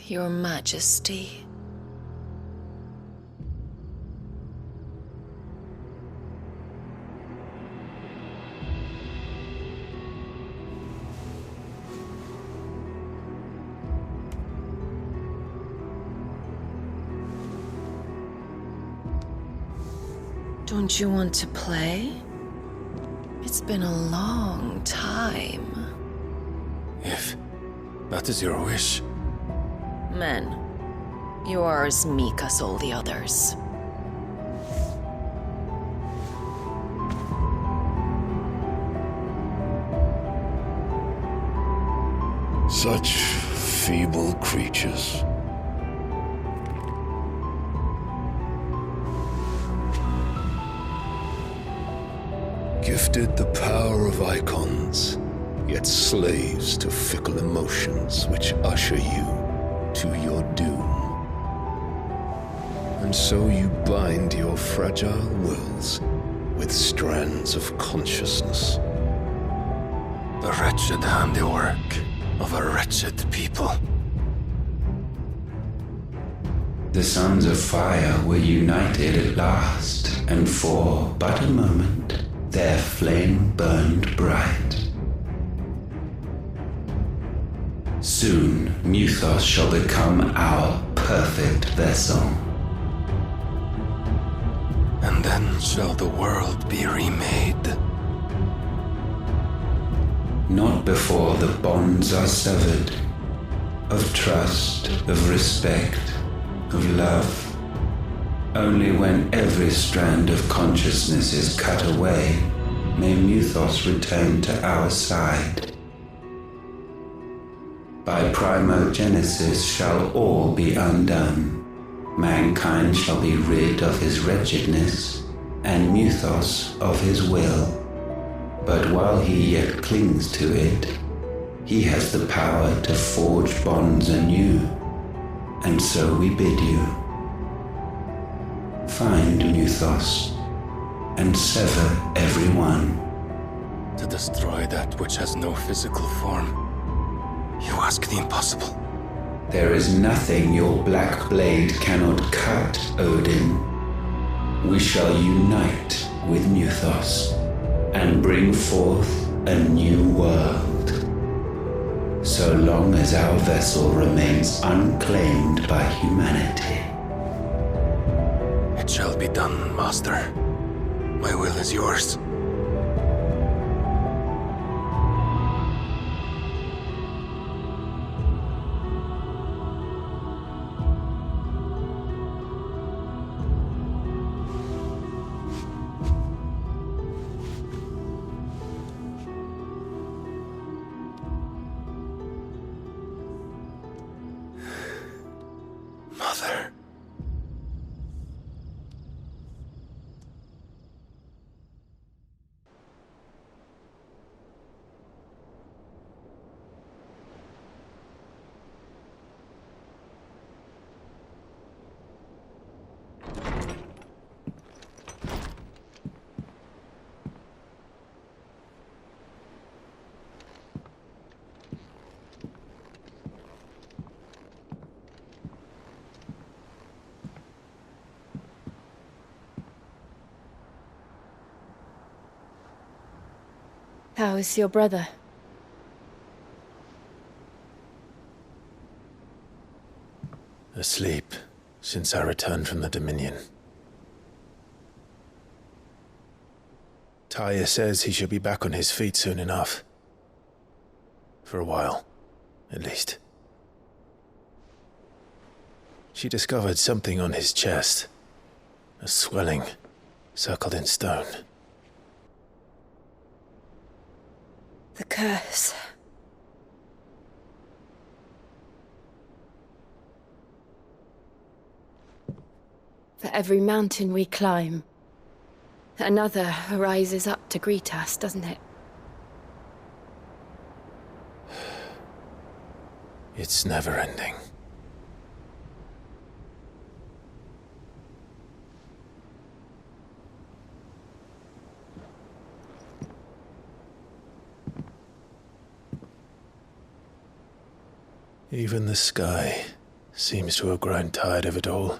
Your Majesty. Don't you want to play? It's been a long time. If that is your wish. Men, you are as meek as all the others. Such feeble creatures. Gifted the power of icons, yet slaves to fickle emotions which usher you to your doom. And so you bind your fragile wills with strands of consciousness. The wretched handiwork of a wretched people. The sons of fire were united at last, and for but a moment their flame burned bright. Soon Mythos shall become our perfect vessel. And then shall the world be remade. Not before the bonds are severed, of trust, of respect, of love. Only when every strand of consciousness is cut away, may Mythos return to our side. By primogenesis shall all be undone. Mankind shall be rid of his wretchedness, and Mythos of his will. But while he yet clings to it, he has the power to forge bonds anew. And so we bid you, find Mythos, and sever every one. To destroy that which has no physical form, you ask the impossible. There is nothing your black blade cannot cut, Odin. We shall unite with Mythos, and bring forth a new world. So long as our vessel remains unclaimed by humanity. It shall be done, Master. My will is yours. Mother. How is your brother? Asleep since I returned from the Dominion. Taya says he should be back on his feet soon enough. For a while, at least. She discovered something on his chest. A swelling, circled in stone. The curse. For every mountain we climb, another rises up to greet us, doesn't it? It's never ending. Even the sky Seems to have grown tired of it all.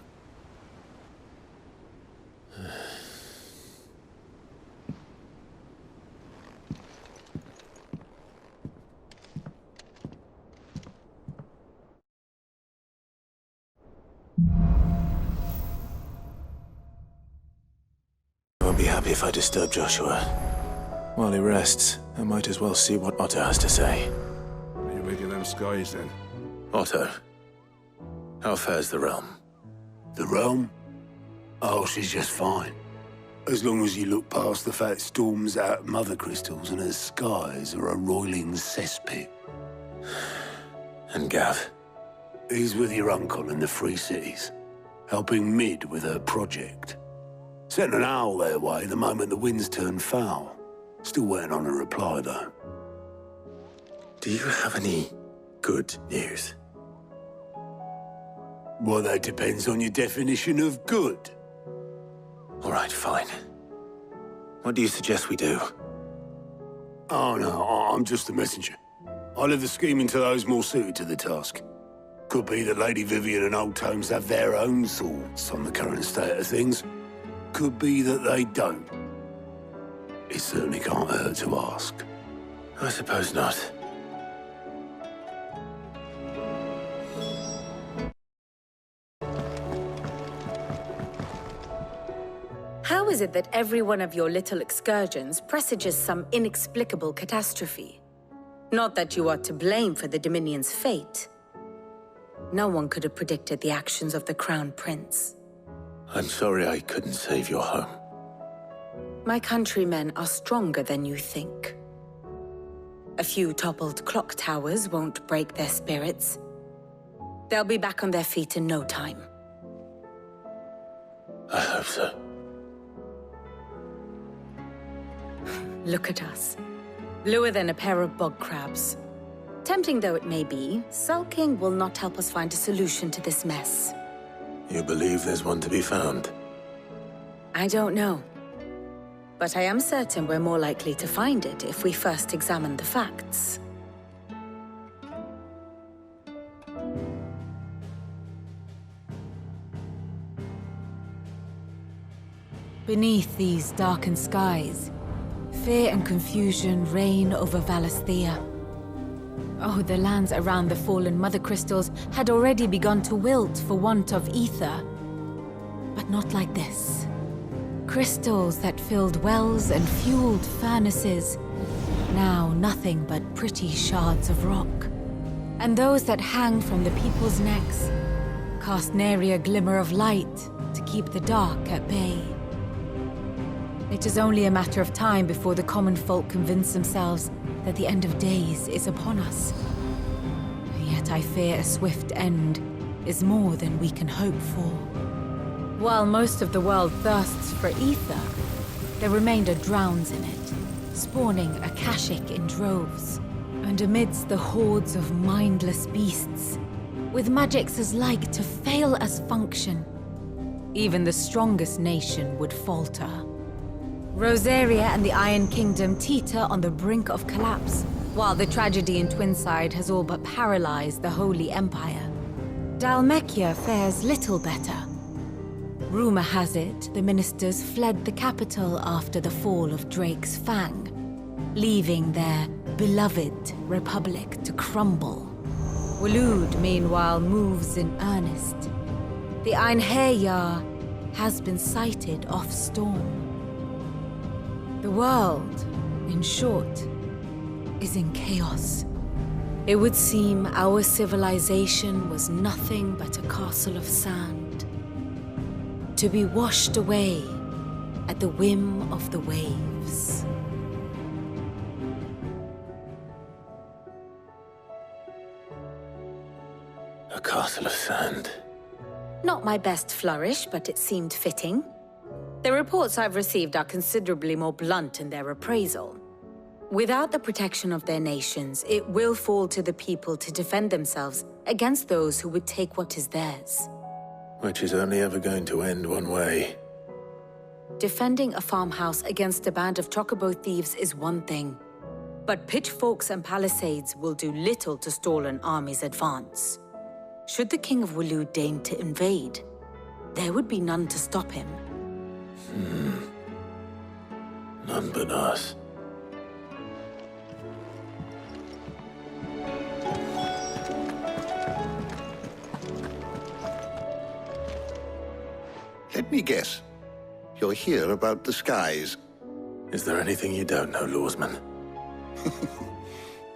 I won't be happy if I disturb Joshua. While he rests, I might as well see what Otto has to say. Are you reading them skies, then? Otto, how fares the realm? The realm? Oh, she's just fine. As long as you look past the fat storms out mother crystals and her skies are a roiling cesspit. And Gav? He's with your uncle in the Free Cities, helping Mid with her project. Sent an owl their way the moment the winds turned foul. Still waiting on a reply, though. Do you have any good news? Well, that depends on your definition of good. All right, fine. What do you suggest we do? Oh, no, I'm just a messenger. I'll leave the scheming to those more suited to the task. Could be that Lady Vivian and Old Tomes have their own thoughts on the current state of things. Could be that they don't. It certainly can't hurt to ask. I suppose not. How is it that every one of your little excursions presages some inexplicable catastrophe? Not that you are to blame for the Dominion's fate. No one could have predicted the actions of the Crown Prince. I'm sorry I couldn't save your home. My countrymen are stronger than you think. A few toppled clock towers won't break their spirits. They'll be back on their feet in no time. I hope so. Look at us. Bluer than a pair of bog crabs. Tempting though it may be, sulking will not help us find a solution to this mess. You believe there's one to be found? I don't know. But I am certain we're more likely to find it if we first examine the facts. Beneath these darkened skies, fear and confusion reign over Valisthea. Oh, the lands around the fallen mother crystals had already begun to wilt for want of ether. But not like this. Crystals that filled wells and fueled furnaces, now nothing but pretty shards of rock. And those that hang from the people's necks cast nary a glimmer of light to keep the dark at bay. It is only a matter of time before the common folk convince themselves that the end of days is upon us. Yet I fear a swift end is more than we can hope for. While most of the world thirsts for ether, the remainder drowns in it, spawning Akashic in droves. And amidst the hordes of mindless beasts, with magics as like to fail as function, even the strongest nation would falter. Rosaria and the Iron Kingdom teeter on the brink of collapse, while the tragedy in Twinside has all but paralyzed the Holy Empire. Dalmekia fares little better. Rumor has it the ministers fled the capital after the fall of Drake's Fang, leaving their beloved republic to crumble. Waloed, meanwhile, moves in earnest. The Einherjar has been sighted off storm. The world, in short, is in chaos. It would seem our civilization was nothing but a castle of sand, to be washed away at the whim of the waves. A castle of sand. Not my best flourish, but it seemed fitting. The reports I've received are considerably more blunt in their appraisal. Without the protection of their nations, it will fall to the people to defend themselves against those who would take what is theirs. Which is only ever going to end one way. Defending a farmhouse against a band of chocobo thieves is one thing, but pitchforks and palisades will do little to stall an army's advance. Should the King of Waloed deign to invade, there would be none to stop him. None but us. Let me guess. You're here about the skies. Is there anything you don't know, Lawsman?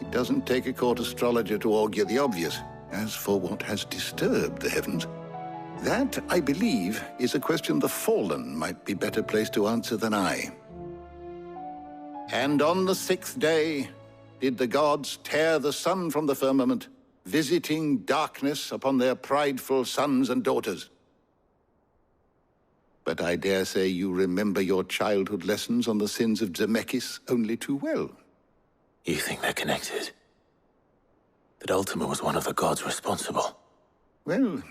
It doesn't take a court astrologer to augur the obvious. As for what has disturbed the heavens, that, I believe, is a question the Fallen might be better placed to answer than I. And on the 6th day did the gods tear the sun from the firmament, visiting darkness upon their prideful sons and daughters. But I dare say you remember your childhood lessons on the sins of Zemeckis only too well. You think they're connected? That Ultima was one of the gods responsible? Well,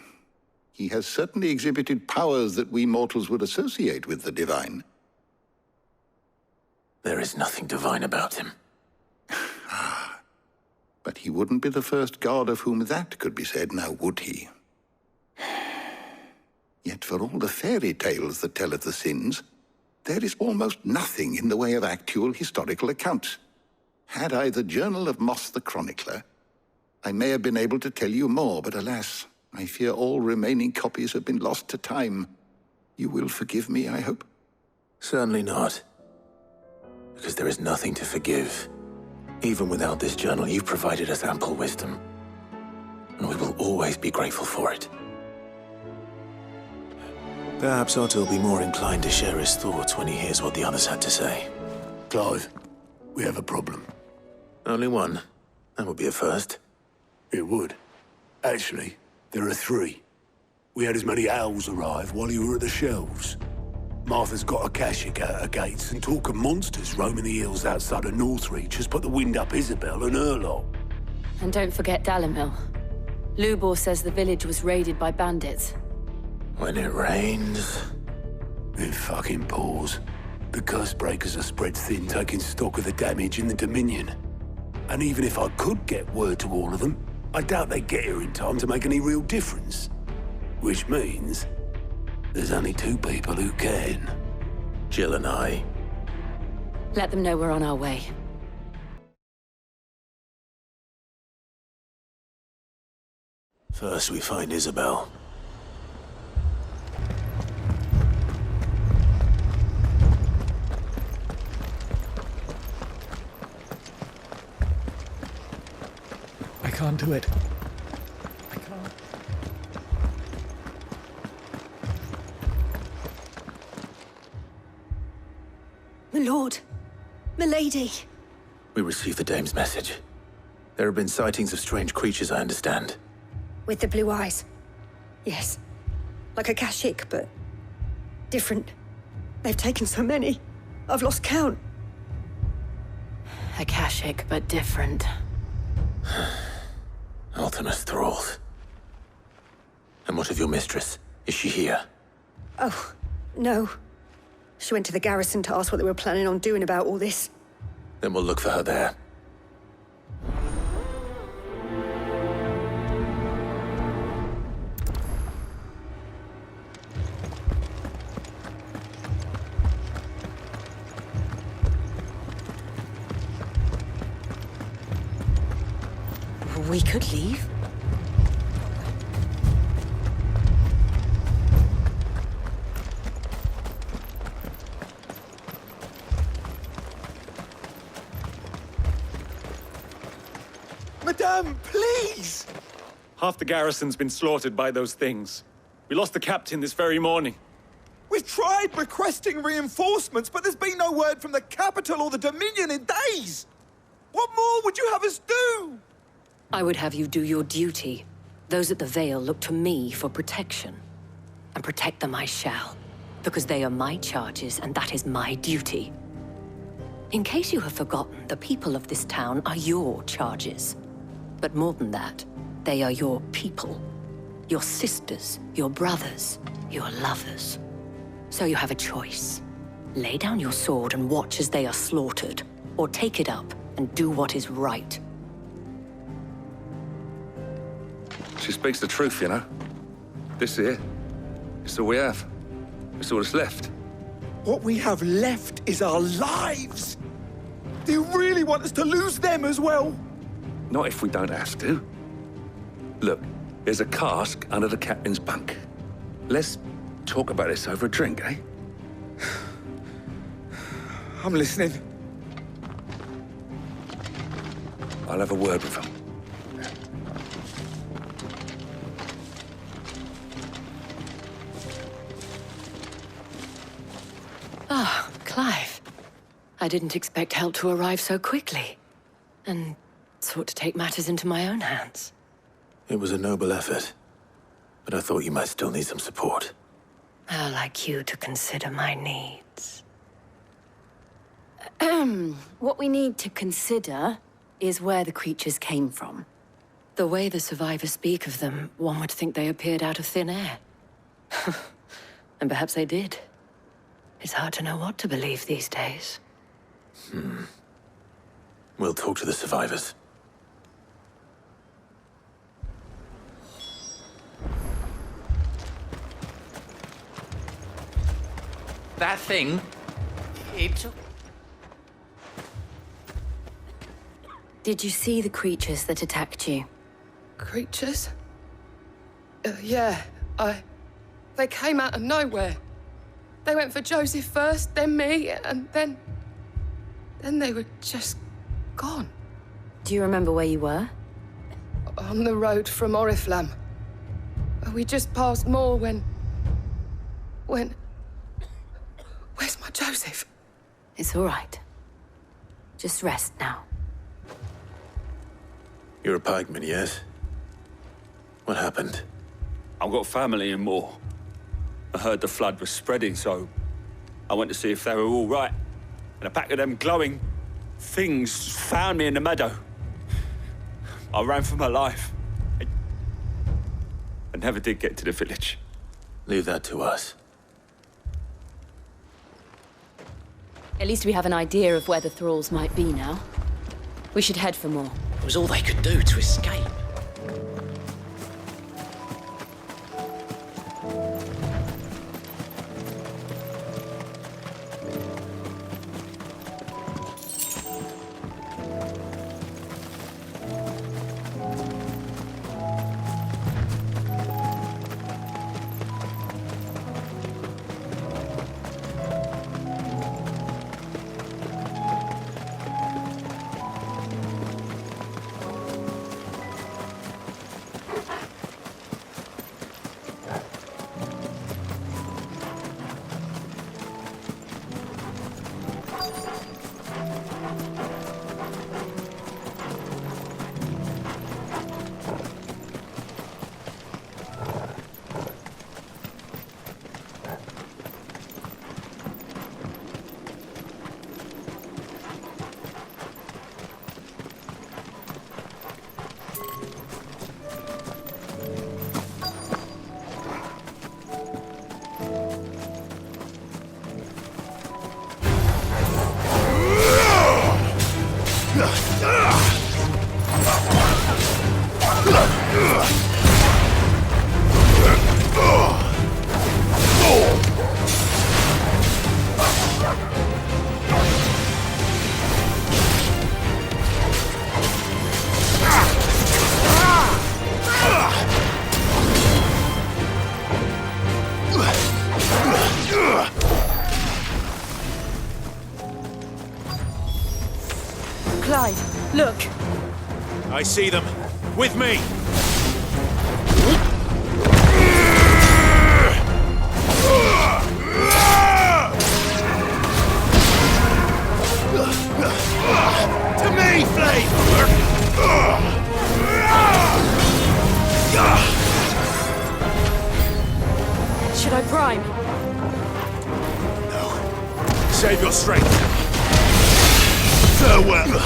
he has certainly exhibited powers that we mortals would associate with the divine. There is nothing divine about him. But he wouldn't be the first god of whom that could be said, now would he? Yet for all the fairy tales that tell of the sins, there is almost nothing in the way of actual historical accounts. Had I the Journal of Moss the Chronicler, I may have been able to tell you more, but alas, I fear all remaining copies have been lost to time. You will forgive me, I hope? Certainly not. Because there is nothing to forgive. Even without this journal, you've provided us ample wisdom. And we will always be grateful for it. Perhaps Otto will be more inclined to share his thoughts when he hears what the others had to say. Clive, we have a problem. Only one. That would be a first. It would. Actually, there are 3. We had as many owls arrive while you were at the shelves. Martha's got a Kashik out her gates, and talk of monsters roaming the hills outside of Northreach has put the wind up Isabel and her lot. And don't forget Dalimil. Lubor says the village was raided by bandits. When it rains... It fucking pours. The curse breakers are spread thin, taking stock of the damage in the Dominion. And even if I could get word to all of them, I doubt they'd get here in time to make any real difference. Which means there's only 2 people who can. Jill and I. Let them know we're on our way. First we find Isabel. I can't do it. I can't. My lord. Milady. We received the dame's message. There have been sightings of strange creatures, I understand. With the blue eyes. Yes. Like a Kashik, but different. They've taken so many. I've lost count. A Kashik, but different. Ultima's thralls. And what of your mistress? Is she here? Oh, no. She went to the garrison to ask what they were planning on doing about all this. Then we'll look for her there. We could leave. Madame, please! Half the garrison's been slaughtered by those things. We lost the captain this very morning. We've tried requesting reinforcements, but there's been no word from the capital or the Dominion in days! What more would you have us do? I would have you do your duty. Those at the Vale look to me for protection. And protect them I shall, because they are my charges and that is my duty. In case you have forgotten, the people of this town are your charges. But more than that, they are your people. Your sisters, your brothers, your lovers. So you have a choice. Lay down your sword and watch as they are slaughtered, or take it up and do what is right. She speaks the truth, you know. This here, it's all we have. It's all that's left. What we have left is our lives. Do you really want us to lose them as well? Not if we don't have to. Look, there's a cask under the captain's bunk. Let's talk about this over a drink, eh? I'm listening. I'll have a word with him. Ah, Clive. I didn't expect help to arrive so quickly. And sought to take matters into my own hands. It was a noble effort, but I thought you might still need some support. How like you to consider my needs. What we need to consider is where the creatures came from. The way the survivors speak of them, one would think they appeared out of thin air. And perhaps they did. It's hard to know what to believe these days. We'll talk to the survivors. That thing, it... Did you see the creatures that attacked you? Creatures? Yeah, They came out of nowhere. They went for Joseph first, then me, and then they were just gone. Do you remember where you were? On the road from Oriflamme. We just passed Moor when... Where's my Joseph? It's all right. Just rest now. You're a pikeman, yes? What happened? I've got family in Moor. I heard the flood was spreading, so I went to see if they were all right. And a pack of them glowing things found me in the meadow. I ran for my life. I never did get to the village. Leave that to us. At least we have an idea of where the thralls might be now. We should head for more. It was all they could do to escape. Clive, look. I see them. With me! To me, Flame! Should I prime? No. Save your strength. Farewell.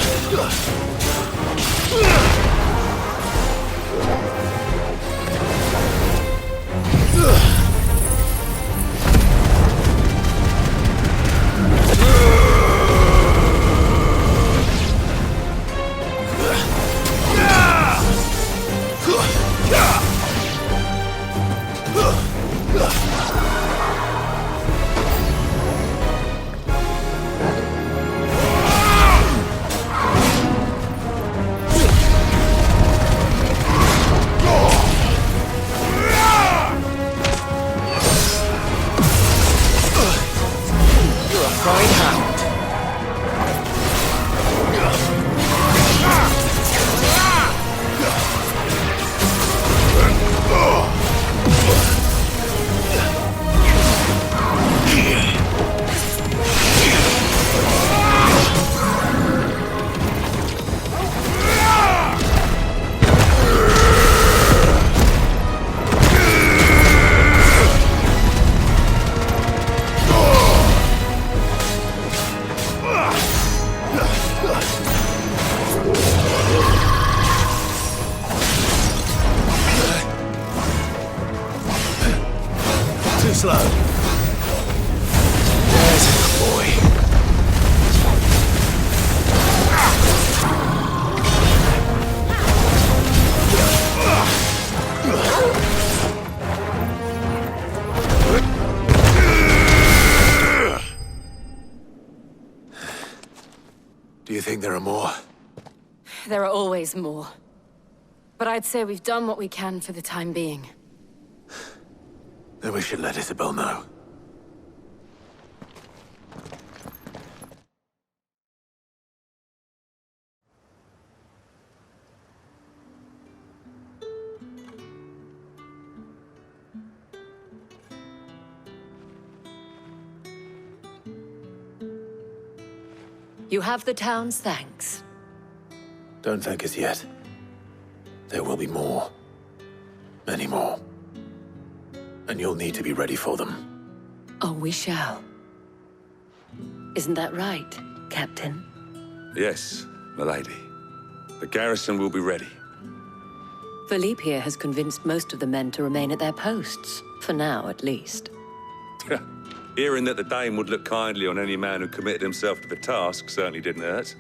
think there are more? There are always more. But I'd say we've done what we can for the time being. Then we should let Isabel know. You have the town's thanks. Don't thank us yet. There will be more. Many more. And you'll need to be ready for them. Oh, we shall. Isn't that right, Captain? Yes, milady. The garrison will be ready. Philippe here has convinced most of the men to remain at their posts. For now, at least. Hearing that the Dane would look kindly on any man who committed himself to the task certainly didn't hurt.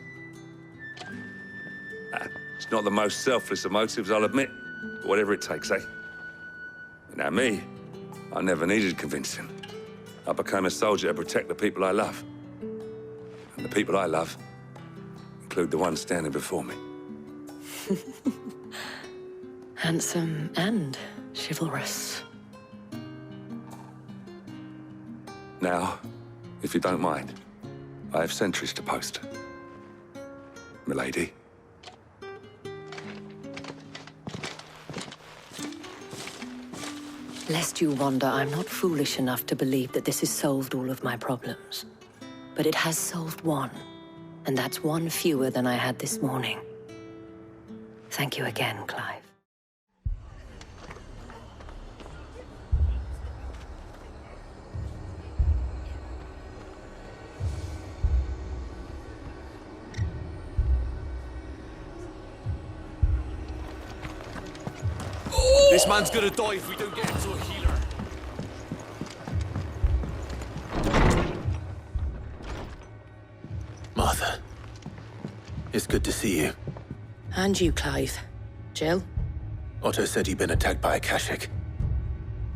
It's not the most selfless of motives, I'll admit. But whatever it takes, eh? Now me, I never needed convincing. I became a soldier to protect the people I love. And the people I love include the one standing before me. Handsome and chivalrous. Now, if you don't mind, I have sentries to post. Milady. Lest you wonder, I'm not foolish enough to believe that this has solved all of my problems. But it has solved one, and that's one fewer than I had this morning. Thank you again, Clive. This man's gonna die if we don't get him to a healer. Martha. It's good to see you. And you, Clive. Jill? Otto said you'd been attacked by a Kashik.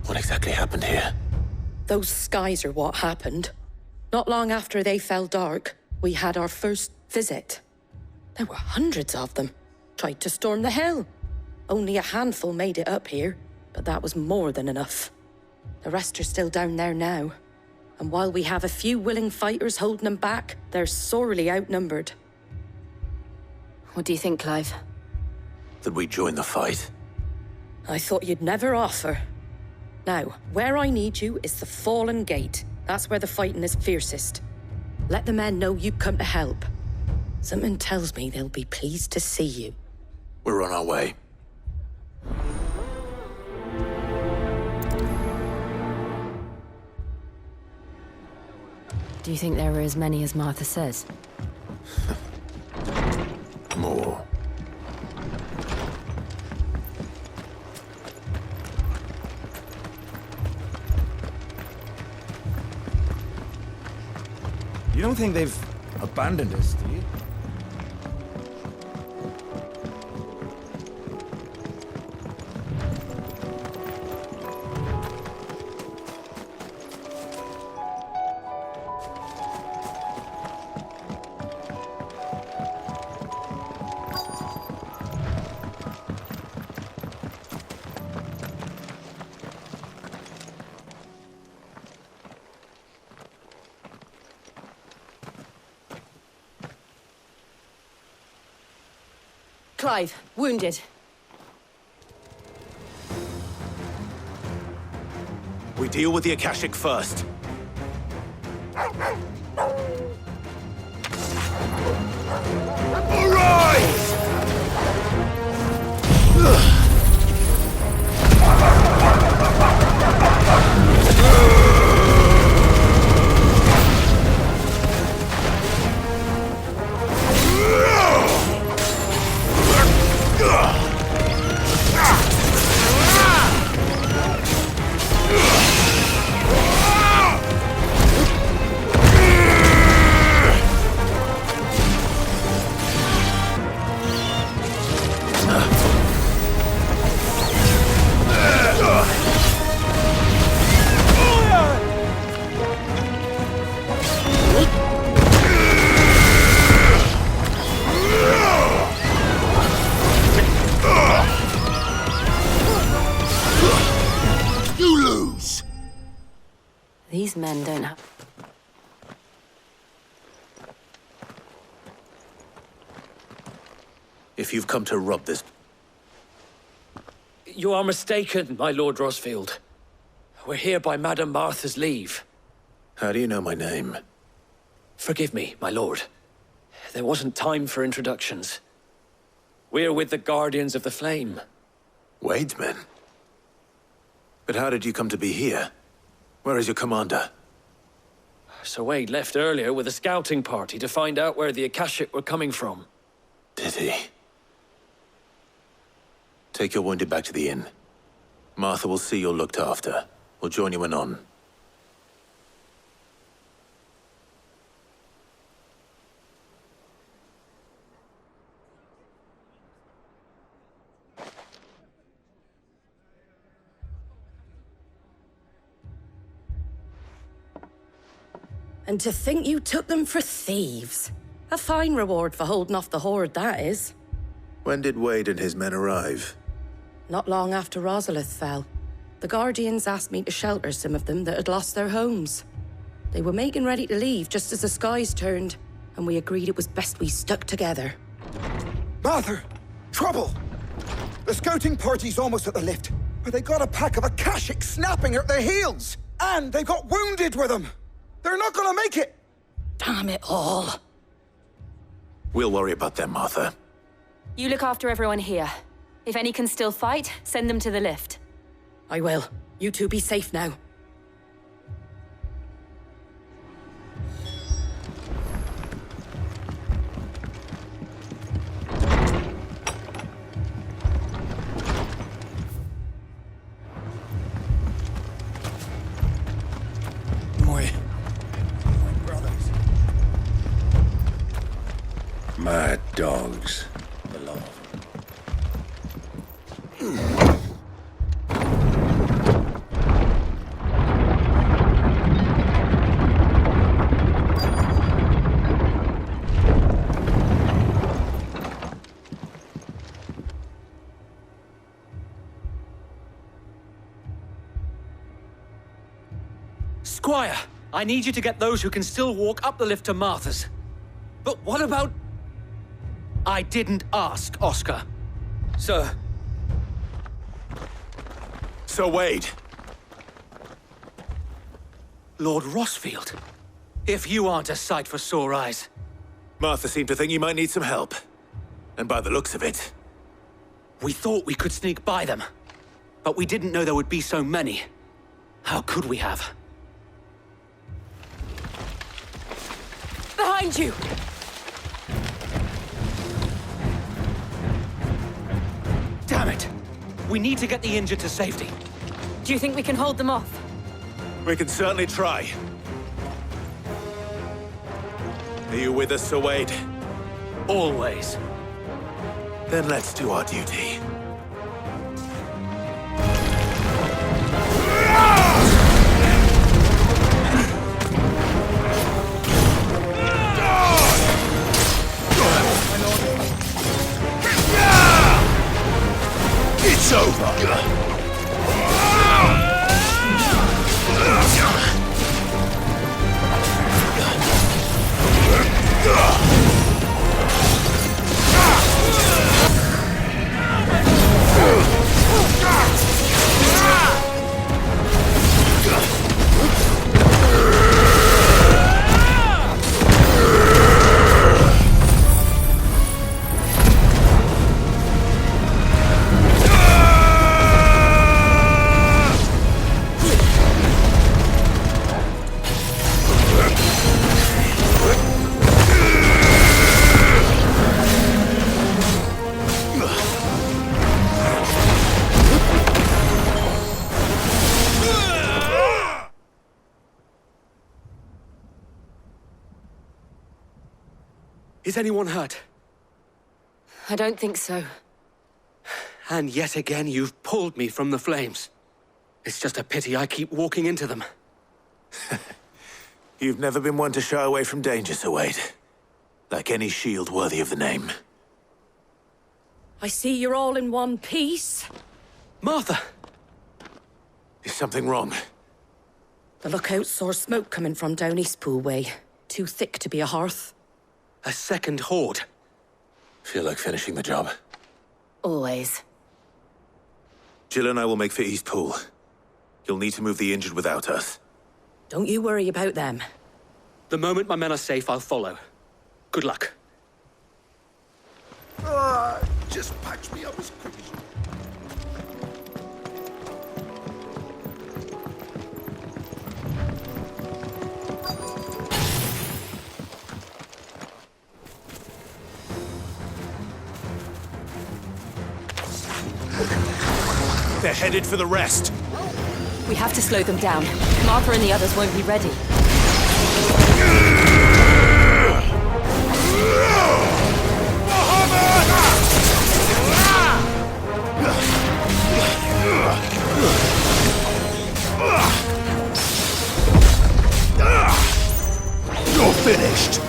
What exactly happened here? Those skies are what happened. Not long after they fell dark, we had our first visit. There were hundreds of them. Tried to storm the hill. Only a handful made it up here, but that was more than enough. The rest are still down there now. And while we have a few willing fighters holding them back, they're sorely outnumbered. What do you think, Clive? That we join the fight? I thought you'd never offer. Now, where I need you is the Fallen Gate. That's where the fighting is fiercest. Let the men know you've come to help. Something tells me they'll be pleased to see you. We're on our way. Do you think there are as many as Martha says? More. You don't think they've abandoned us, do you? Clive, wounded. We deal with the Akashic first. Arise! These men don't have... If you've come to rob this... You are mistaken, my Lord Rosfield. We're here by Madame Martha's leave. How do you know my name? Forgive me, my lord. There wasn't time for introductions. We're with the Guardians of the Flame. Wade's men? But how did you come to be here? Where is your commander? Sir Wade left earlier with a scouting party to find out where the Akashic were coming from. Did he? Take your wounded back to the inn. Martha will see you're looked after. We'll join you anon. And to think you took them for thieves. A fine reward for holding off the horde, that is. When did Wade and his men arrive? Not long after Rosalith fell. The Guardians asked me to shelter some of them that had lost their homes. They were making ready to leave just as the skies turned, and we agreed it was best we stuck together. Martha! Trouble! The scouting party's almost at the lift, but they got a pack of Akashic snapping at their heels! And they got wounded with them! They're not gonna make it! Damn it all. We'll worry about them, Martha. You look after everyone here. If any can still fight, send them to the lift. I will. You two be safe now. My dogs. Belong. Squire, I need you to get those who can still walk up the lift to Martha's. But what about... I didn't ask, Oscar. Sir. Sir Wade. Lord Rosfield. If you aren't a sight for sore eyes. Martha seemed to think you might need some help. And by the looks of it... We thought we could sneak by them. But we didn't know there would be so many. How could we have? Behind you! Damn it! We need to get the injured to safety. Do you think we can hold them off? We can certainly try. Are you with us, Sir Wade? Always. Then let's do our duty. It's over! Is anyone hurt? I don't think so. And yet again, you've pulled me from the flames. It's just a pity I keep walking into them. You've never been one to shy away from danger, Sir Wade. Like any shield worthy of the name. I see you're all in one piece. Martha! Is something wrong? The lookout saw smoke coming from down Eastpool way. Too thick to be a hearth. A second horde. Feel like finishing the job? Always. Jill and I will make for Eastpool. You'll need to move the injured without us. Don't you worry about them. The moment my men are safe, I'll follow. Good luck. Just patch me up as quick as you... They're headed for the rest. We have to slow them down. Martha and the others won't be ready. You're finished.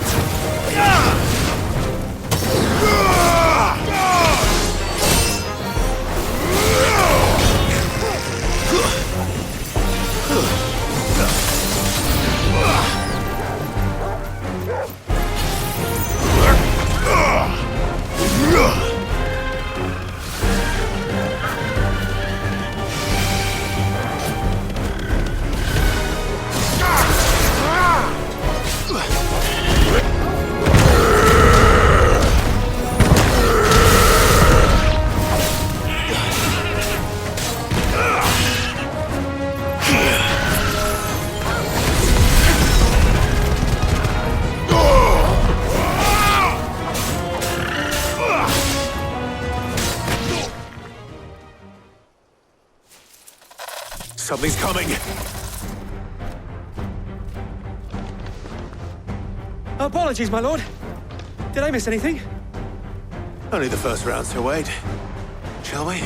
Something's coming. Apologies, my lord. Did I miss anything? Only the first round, so wait. Shall we?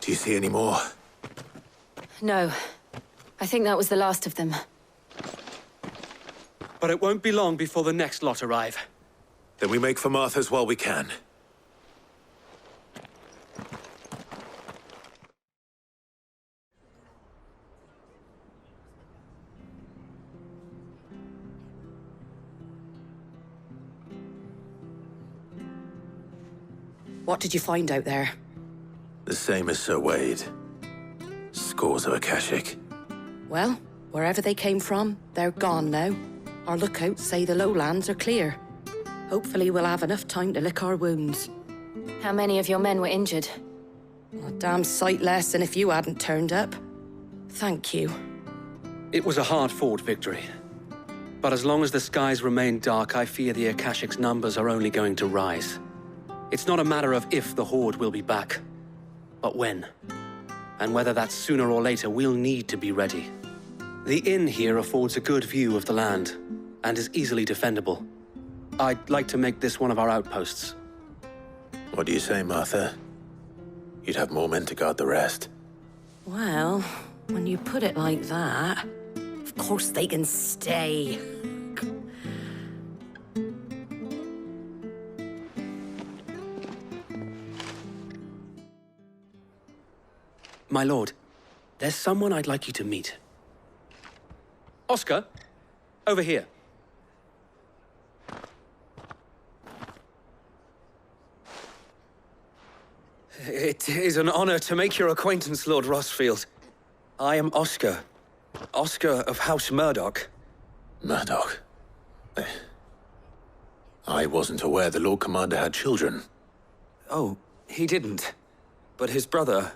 Do you see any more? No. I think that was the last of them. But it won't be long before the next lot arrive. Then we make for Martha's while we can. What did you find out there? The same as Sir Wade. Scores of Akashic. Well, wherever they came from, they're gone now. Our lookouts say the lowlands are clear. Hopefully we'll have enough time to lick our wounds. How many of your men were injured? A damn sight less than if you hadn't turned up. Thank you. It was a hard-fought victory. But as long as the skies remain dark, I fear the Akashic's numbers are only going to rise. It's not a matter of if the Horde will be back, but when. And whether that's sooner or later, we'll need to be ready. The inn here affords a good view of the land, and is easily defendable. I'd like to make this one of our outposts. What do you say, Martha? You'd have more men to guard the rest. Well, when you put it like that, of course they can stay. My lord, there's someone I'd like you to meet. Oscar, over here. It is an honor to make your acquaintance, Lord Rossfield. I am Oscar. Oscar of House Murdoch. Murdoch? I wasn't aware the Lord Commander had children. Oh, he didn't. But his brother,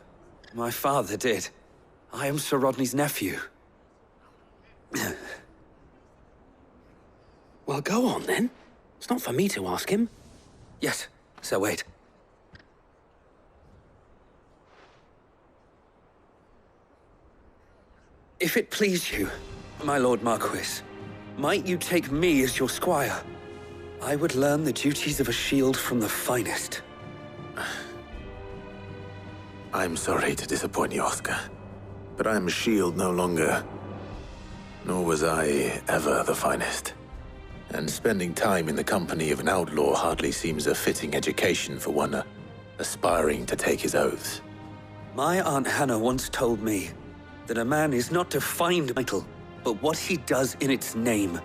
my father, did. I am Sir Rodney's nephew. Well, go on, then. It's not for me to ask him. Yes, so wait. If it please you, my Lord Marquis, might you take me as your squire? I would learn the duties of a shield from the finest. I'm sorry to disappoint you, Oscar, but I'm a shield no longer. Nor was I ever the finest. And spending time in the company of an outlaw hardly seems a fitting education for one aspiring to take his oaths. My Aunt Hannah once told me that a man is not to find a title, but what he does in its name.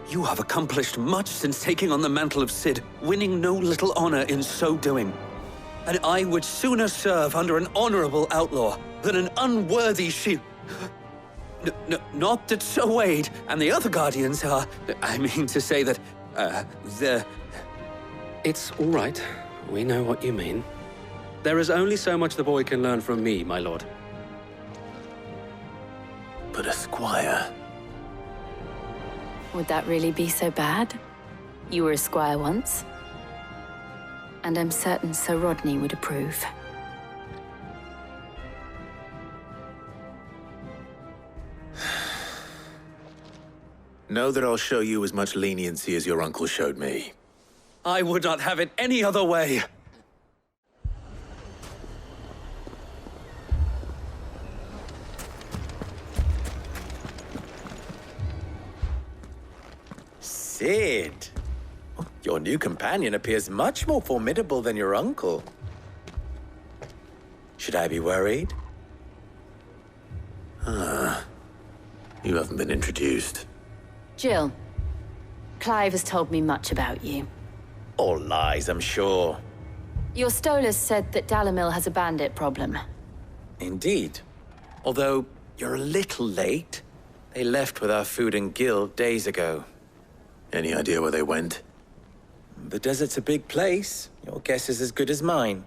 You have accomplished much since taking on the mantle of Cid, winning no little honor in so doing. And I would sooner serve under an honorable outlaw than an unworthy shield. Not that Sir Wade and the other Guardians are... I mean to say that, It's all right. We know what you mean. There is only so much the boy can learn from me, my lord. But a squire... Would that really be so bad? You were a squire once. And I'm certain Sir Rodney would approve. Know that I'll show you as much leniency as your uncle showed me. I would not have it any other way. Cid. Your new companion appears much more formidable than your uncle. Should I be worried? You haven't been introduced. Jill, Clive has told me much about you. All lies, I'm sure. Your Stolas said that Dalamil has a bandit problem. Indeed. Although, you're a little late. They left with our food and guild days ago. Any idea where they went? The desert's a big place. Your guess is as good as mine.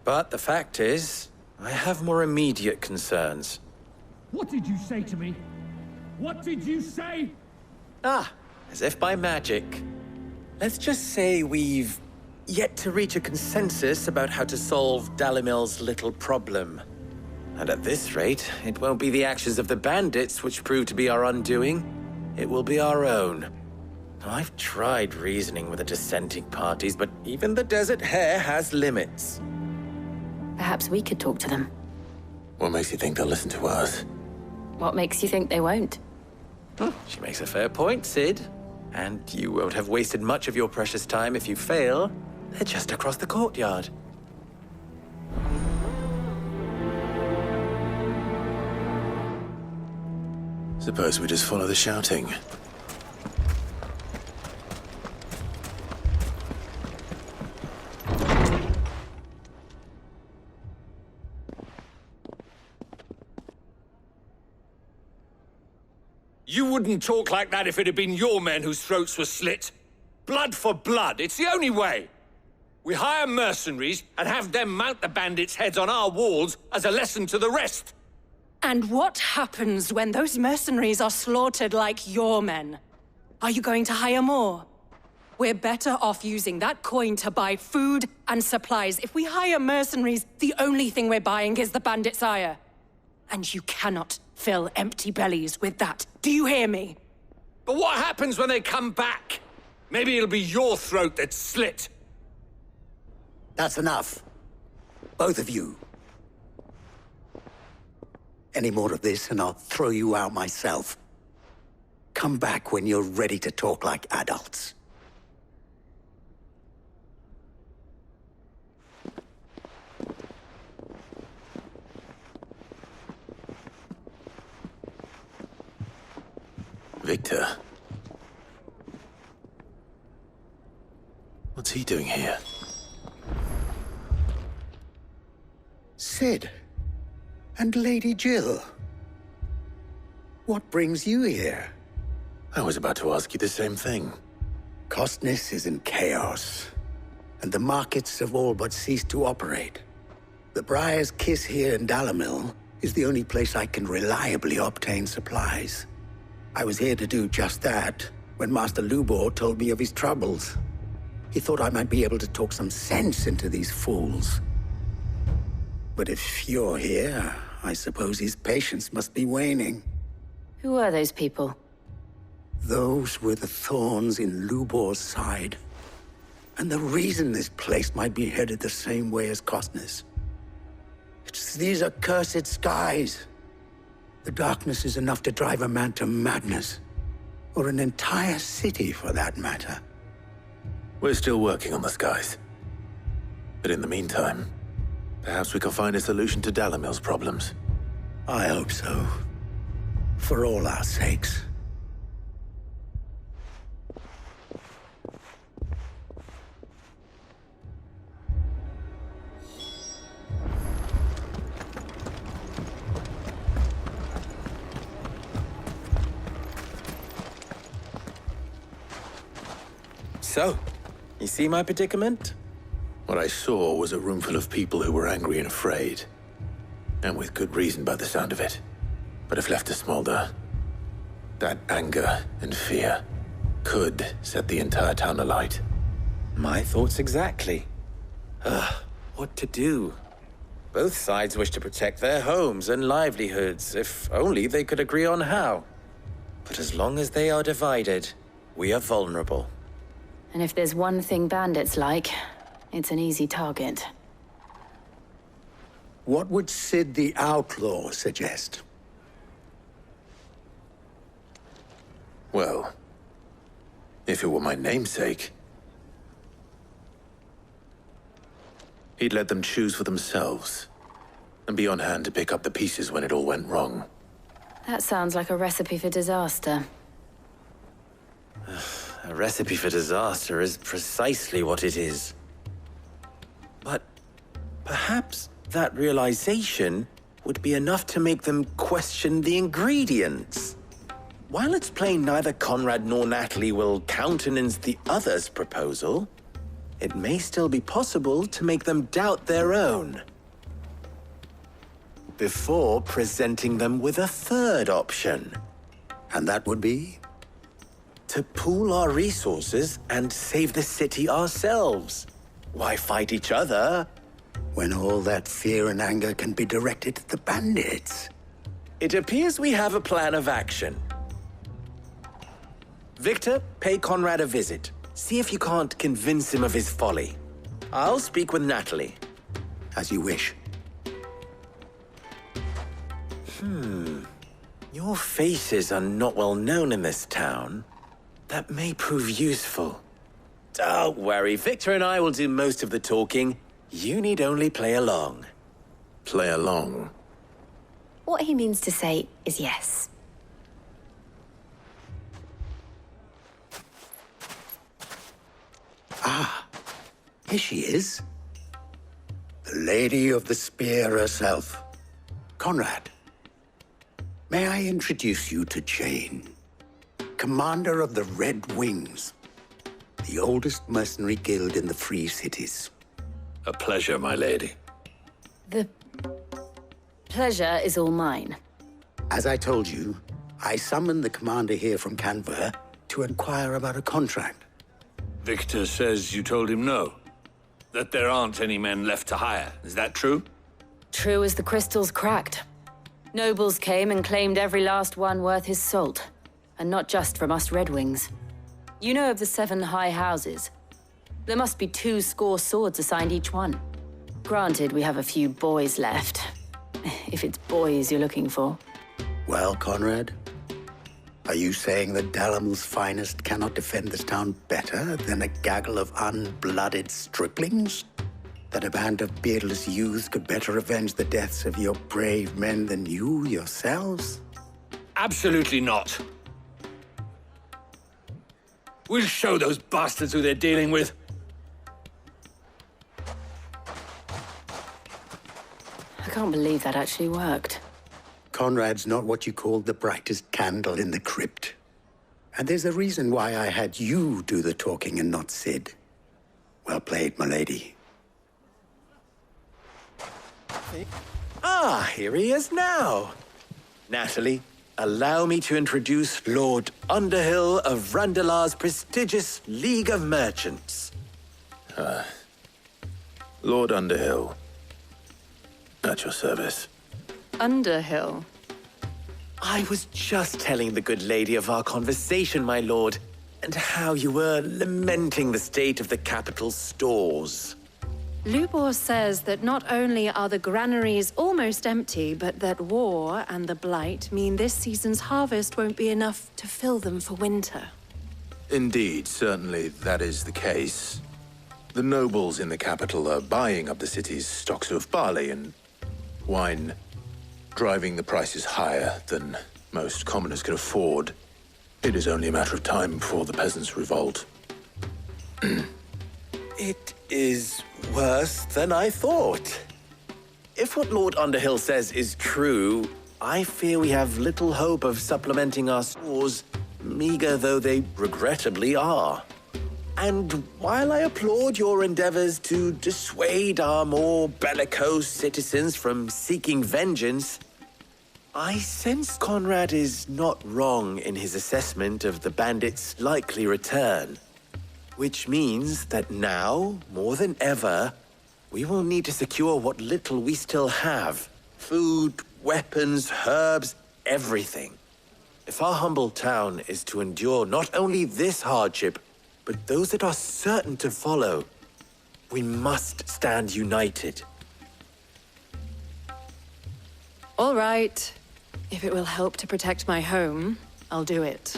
But the fact is, I have more immediate concerns. What did you say to me? What did you say? Ah, as if by magic. Let's just say we've yet to reach a consensus about how to solve Dalamil's little problem. And at this rate, it won't be the actions of the bandits which prove to be our undoing. It will be our own. I've tried reasoning with the dissenting parties, but even the Desert Hare has limits. Perhaps we could talk to them. What makes you think they'll listen to us? What makes you think they won't? She makes a fair point, Cid. And you won't have wasted much of your precious time if you fail. They're just across the courtyard. Suppose we just follow the shouting. You wouldn't talk like that if it had been your men whose throats were slit. Blood for blood, it's the only way. We hire mercenaries and have them mount the bandits' heads on our walls as a lesson to the rest. And what happens when those mercenaries are slaughtered like your men? Are you going to hire more? We're better off using that coin to buy food and supplies. If we hire mercenaries, the only thing we're buying is the bandits' ire. And you cannot fill empty bellies with that. Do you hear me? But what happens when they come back? Maybe it'll be your throat that's slit. That's enough. Both of you. Any more of this and I'll throw you out myself. Come back when you're ready to talk like adults. Victor. What's he doing here? Sid. And Lady Jill. What brings you here? I was about to ask you the same thing. Costness is in chaos, and the markets have all but ceased to operate. The Briar's Kiss here in Dalimil is the only place I can reliably obtain supplies. I was here to do just that when Master Lubor told me of his troubles. He thought I might be able to talk some sense into these fools. But if you're here, I suppose his patience must be waning. Who are those people? Those were the thorns in Lubor's side. And the reason this place might be headed the same way as Costness. It's these accursed skies. The darkness is enough to drive a man to madness. Or an entire city, for that matter. We're still working on the skies. But in the meantime, perhaps we can find a solution to Dalimil's problems. I hope so. For all our sakes. So, you see my predicament? What I saw was a room full of people who were angry and afraid. And with good reason by the sound of it. But if left to smolder, that anger and fear could set the entire town alight. My thoughts exactly. What to do? Both sides wish to protect their homes and livelihoods, if only they could agree on how. But as long as they are divided, we are vulnerable. And if there's one thing bandits like, it's an easy target. What would Sid the Outlaw suggest? Well, if it were my namesake, he'd let them choose for themselves, and be on hand to pick up the pieces when it all went wrong. That sounds like a recipe for disaster. A recipe for disaster is precisely what it is. But perhaps that realization would be enough to make them question the ingredients. While it's plain neither Conrad nor Natalie will countenance the other's proposal, it may still be possible to make them doubt their own. Before presenting them with a third option. And that would be? To pool our resources and save the city ourselves. Why fight each other? When all that fear and anger can be directed at the bandits. It appears we have a plan of action. Victor, pay Conrad a visit. See if you can't convince him of his folly. I'll speak with Natalie. As you wish. Your faces are not well known in this town. That may prove useful. Don't worry, Victor and I will do most of the talking. You need only play along. Play along? What he means to say is yes. Ah, here she is. The Lady of the Spear herself. Conrad, may I introduce you to Jane, commander of the Red Wings, the oldest mercenary guild in the Free Cities. A pleasure, my lady. The pleasure is all mine. As I told you, I summoned the commander here from Canver to inquire about a contract. Victor says you told him no. That there aren't any men left to hire. Is that true? True as the crystals cracked. Nobles came and claimed every last one worth his salt. And not just from us Red Wings. You know of the 7 high houses. There must be 2 swords assigned each one. Granted, we have a few boys left. If it's boys you're looking for. Well, Conrad, are you saying that Dalimil's finest cannot defend this town better than a gaggle of unblooded striplings? That a band of beardless youths could better avenge the deaths of your brave men than you yourselves? Absolutely not. We'll show those bastards who they're dealing with. I can't believe that actually worked. Conrad's not what you call the brightest candle in the crypt. And there's a reason why I had you do the talking and not Sid. Well played, my lady. Ah, here he is now. Natalie, allow me to introduce Lord Underhill of Randalar's prestigious League of Merchants. Lord Underhill. At your service. Underhill? I was just telling the good lady of our conversation, my lord, and how you were lamenting the state of the capital's stores. Lubor says that not only are the granaries almost empty, but that war and the Blight mean this season's harvest won't be enough to fill them for winter. Indeed, certainly that is the case. The nobles in the capital are buying up the city's stocks of barley and wine, driving the prices higher than most commoners can afford. It is only a matter of time before the peasants revolt. It is worse than I thought. If what Lord Underhill says is true, I fear we have little hope of supplementing our stores, meager though they regrettably are. And while I applaud your endeavors to dissuade our more bellicose citizens from seeking vengeance, I sense Conrad is not wrong in his assessment of the bandits' likely return. Which means that now, more than ever, we will need to secure what little we still have. Food, weapons, herbs, everything. If our humble town is to endure not only this hardship, but those that are certain to follow, we must stand united. All right. If it will help to protect my home, I'll do it.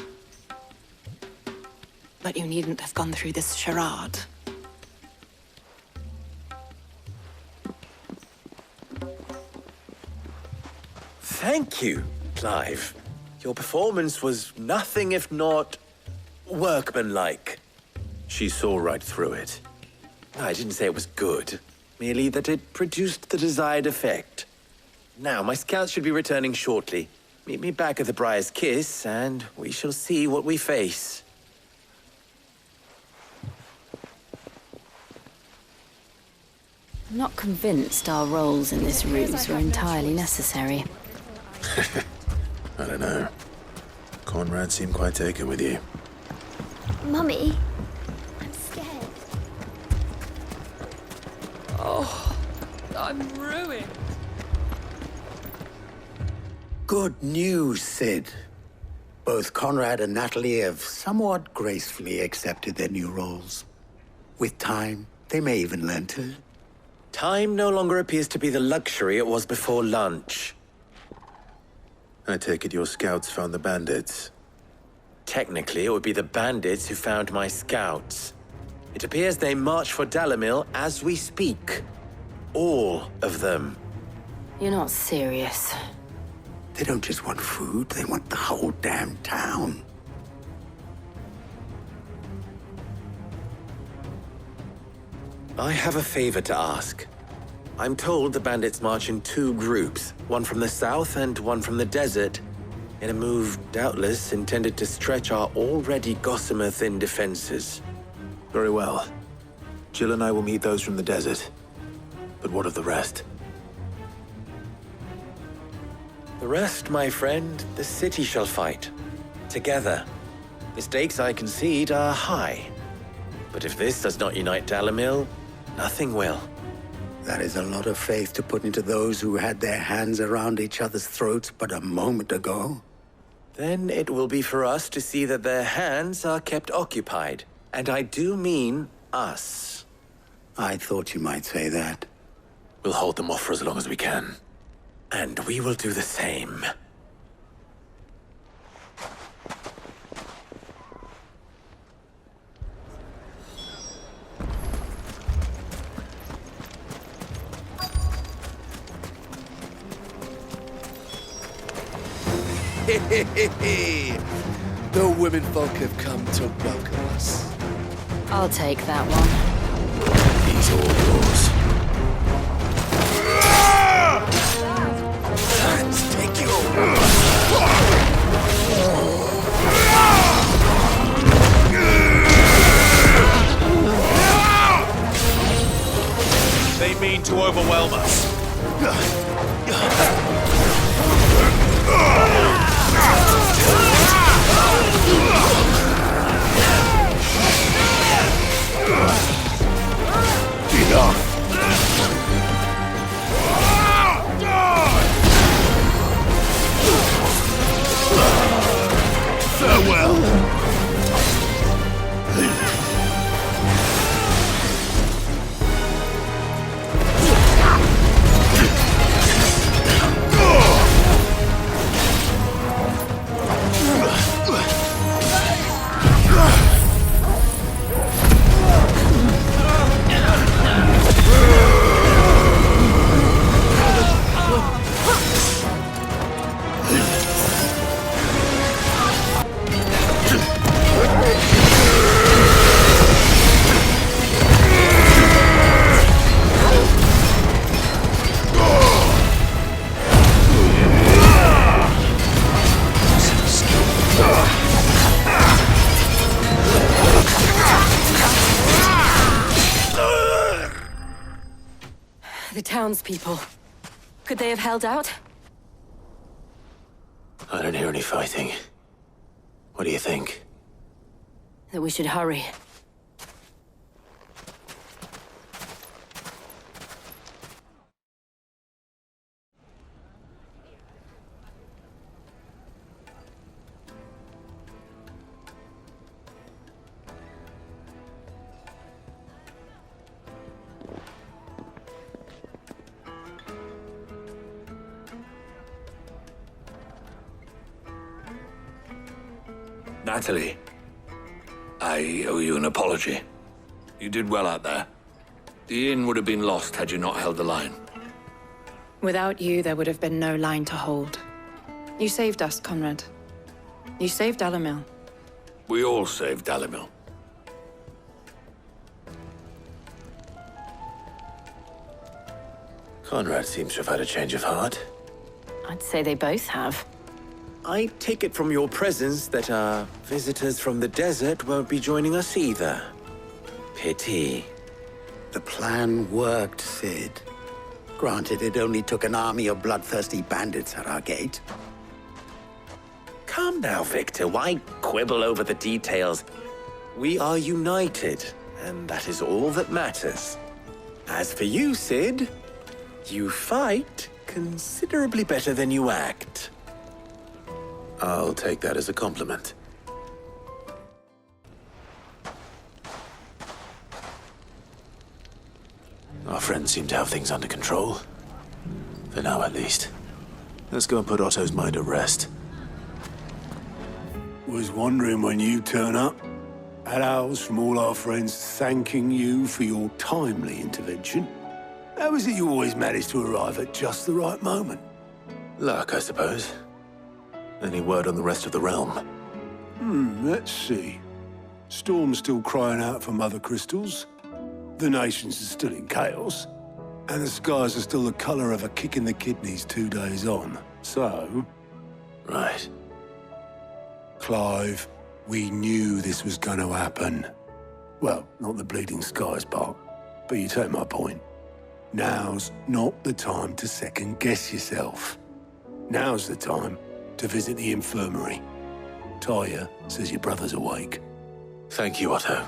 But you needn't have gone through this charade. Thank you, Clive. Your performance was nothing if not workmanlike. She saw right through it. I didn't say it was good, merely that it produced the desired effect. Now, my scouts should be returning shortly. Meet me back at the Briar's Kiss, and we shall see what we face. I'm not convinced our roles in this ruse were entirely necessary. I don't know. Conrad seemed quite taken with you. Mummy, I'm scared. Oh, I'm ruined. Good news, Sid. Both Conrad and Natalie have somewhat gracefully accepted their new roles. With time, they may even learn to. Time no longer appears to be the luxury it was before lunch. I take it your scouts found the bandits. Technically, it would be the bandits who found my scouts. It appears they march for Dalimil as we speak. All of them. You're not serious. They don't just want food, they want the whole damn town. I have a favor to ask. I'm told the bandits march in two groups, one from the south and one from the desert, in a move doubtless intended to stretch our already gossamer-thin defenses. Very well. Jill and I will meet those from the desert. But what of the rest? The rest, my friend, the city shall fight. Together. The stakes, I concede, are high. But if this does not unite Dalimil, nothing will. That is a lot of faith to put into those who had their hands around each other's throats but a moment ago. Then it will be for us to see that their hands are kept occupied. And I do mean us. I thought you might say that. We'll hold them off for as long as we can. And we will do the same. The womenfolk have come to welcome us. I'll take that one. He's all yours. mean to overwhelm us. Enough. Farewell. The townspeople. Could they have held out? I don't hear any fighting. What do you think? That we should hurry. Natalie, I owe you an apology. You did well out there. The inn would have been lost had you not held the line. Without you, there would have been no line to hold. You saved us, Conrad. You saved Dalimil. We all saved Dalimil. Conrad seems to have had a change of heart. I'd say they both have. I take it from your presence that our visitors from the desert won't be joining us either. Pity. The plan worked, Sid. Granted, it only took an army of bloodthirsty bandits at our gate. Calm now, Victor. Why quibble over the details? We are united, and that is all that matters. As for you, Sid, you fight considerably better than you act. I'll take that as a compliment. Our friends seem to have things under control. For now, at least. Let's go and put Otto's mind at rest. Was wondering when you turn up. Had owls from all our friends thanking you for your timely intervention. How is it you always manage to arrive at just the right moment? Luck, I suppose. Any word on the rest of the realm? Let's see. Storm's still crying out for mother crystals. The nations are still in chaos. And the skies are still the color of a kick in the kidneys 2 days on. So... Right. Clive, we knew this was going to happen. Well, not the bleeding skies part, but you take my point. Now's not the time to second-guess yourself. Now's the time to visit the infirmary. Talia says your brother's awake. Thank you, Otto.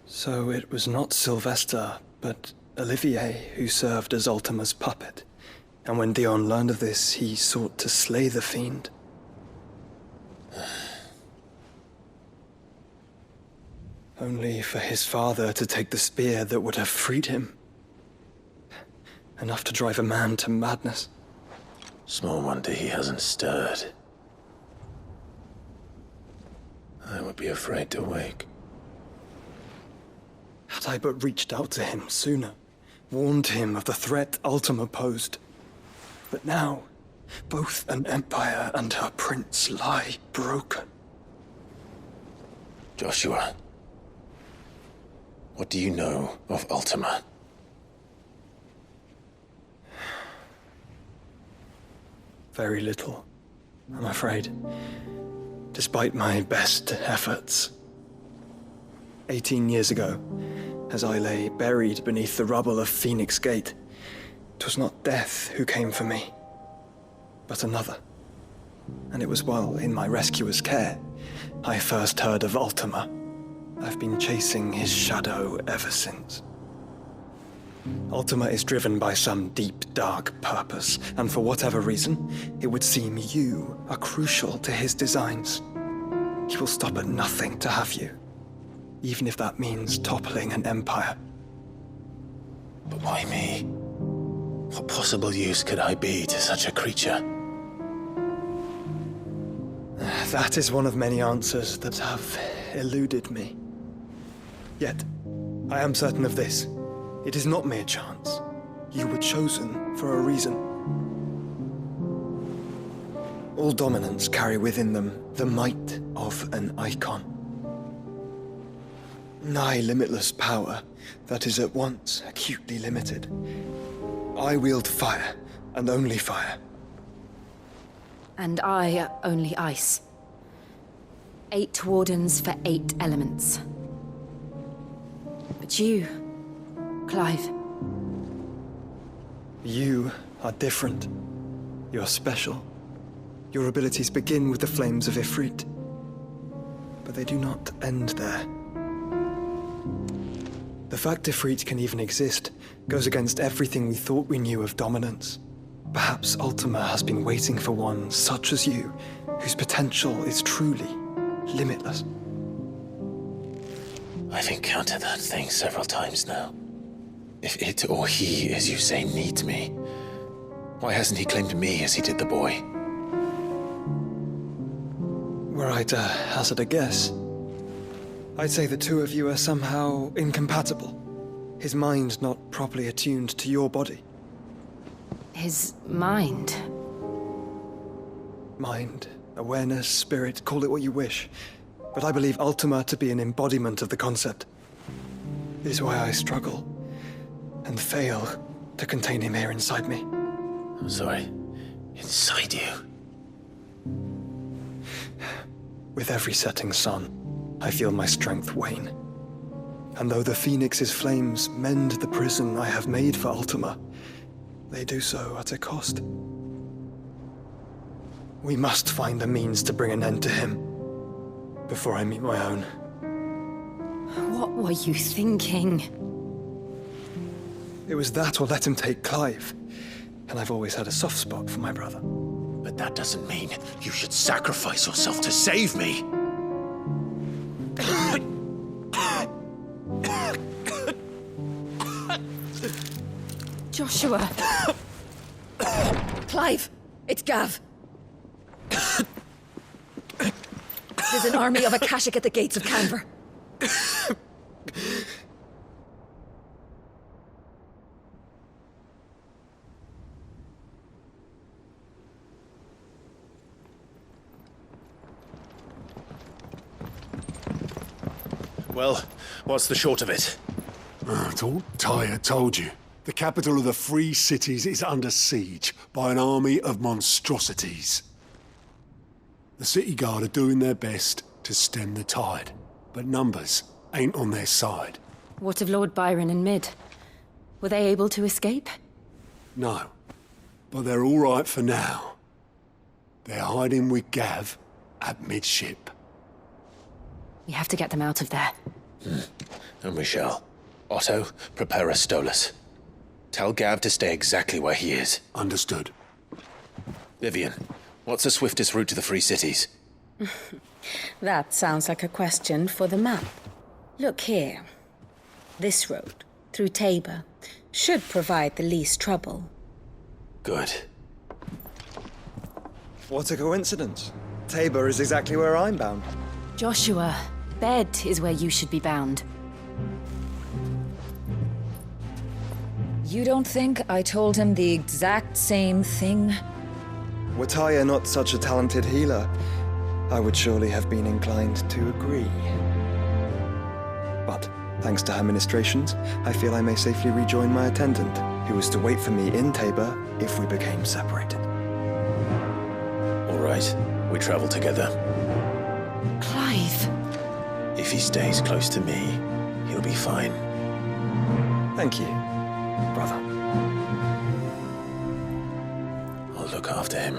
So it was not Sylvester, but Olivier who served as Ultima's puppet. And when Dion learned of this, he sought to slay the fiend. Only for his father to take the spear that would have freed him. Enough to drive a man to madness. Small wonder he hasn't stirred. I would be afraid to wake. Had I but reached out to him sooner, warned him of the threat Ultima posed. But now, both an empire and her prince lie broken. Joshua, what do you know of Ultima? Very little, I'm afraid. Despite my best efforts. 18 years ago, as I lay buried beneath the rubble of Phoenix Gate, 'twas not death who came for me, but another. And it was while in my rescuer's care, I first heard of Ultima. I've been chasing his shadow ever since. Ultima is driven by some deep, dark purpose, and for whatever reason, it would seem you are crucial to his designs. He will stop at nothing to have you, even if that means toppling an empire. But why me? What possible use could I be to such a creature? That is one of many answers that have eluded me. Yet, I am certain of this. It is not mere chance. You were chosen for a reason. All dominants carry within them the might of an icon. Nigh limitless power that is at once acutely limited. I wield fire, and only fire. And I only ice. 8 wardens for 8 elements. But you, Clive. You are different. You're special. Your abilities begin with the flames of Ifrit. But they do not end there. The fact Ifrit can even exist goes against everything we thought we knew of dominance. Perhaps Ultima has been waiting for one such as you, whose potential is truly limitless. I've encountered that thing several times now. If it or he, as you say, needs me, why hasn't he claimed me as he did the boy? Were I to hazard a guess, I'd say the two of you are somehow incompatible. His mind not properly attuned to your body. His mind? Mind, awareness, spirit, call it what you wish. But I believe Ultima to be an embodiment of the concept. It is why I struggle and fail to contain him here inside me. I'm sorry. Inside you? With every setting sun, I feel my strength wane. And though the Phoenix's flames mend the prison I have made for Ultima, they do so at a cost. We must find a means to bring an end to him before I meet my own. What were you thinking? It was that or let him take Clive. And I've always had a soft spot for my brother. But that doesn't mean you should sacrifice yourself to save me. Joshua! Clive! It's Gav! There's an army of Akashic at the gates of Canver. Well, what's the short of it? I thought Tyre told you. The capital of the Free Cities is under siege by an army of monstrosities. The City Guard are doing their best to stem the tide, but numbers ain't on their side. What of Lord Byron and Mid? Were they able to escape? No, but they're all right for now. They're hiding with Gav at midship. We have to get them out of there. And we shall. Otto, prepare a Stolas. Tell Gav to stay exactly where he is. Understood. Vivian, what's the swiftest route to the Free Cities? That sounds like a question for the map. Look here. This road, through Tabor, should provide the least trouble. Good. What a coincidence. Tabor is exactly where I'm bound. Joshua, bed is where you should be bound. You don't think I told him the exact same thing? Were Tyre not such a talented healer, I would surely have been inclined to agree. But, thanks to her ministrations, I feel I may safely rejoin my attendant, who was to wait for me in Tabor if we became separated. right. We travel together. Clive. If he stays close to me, he'll be fine. Thank you, brother. I'll look after him.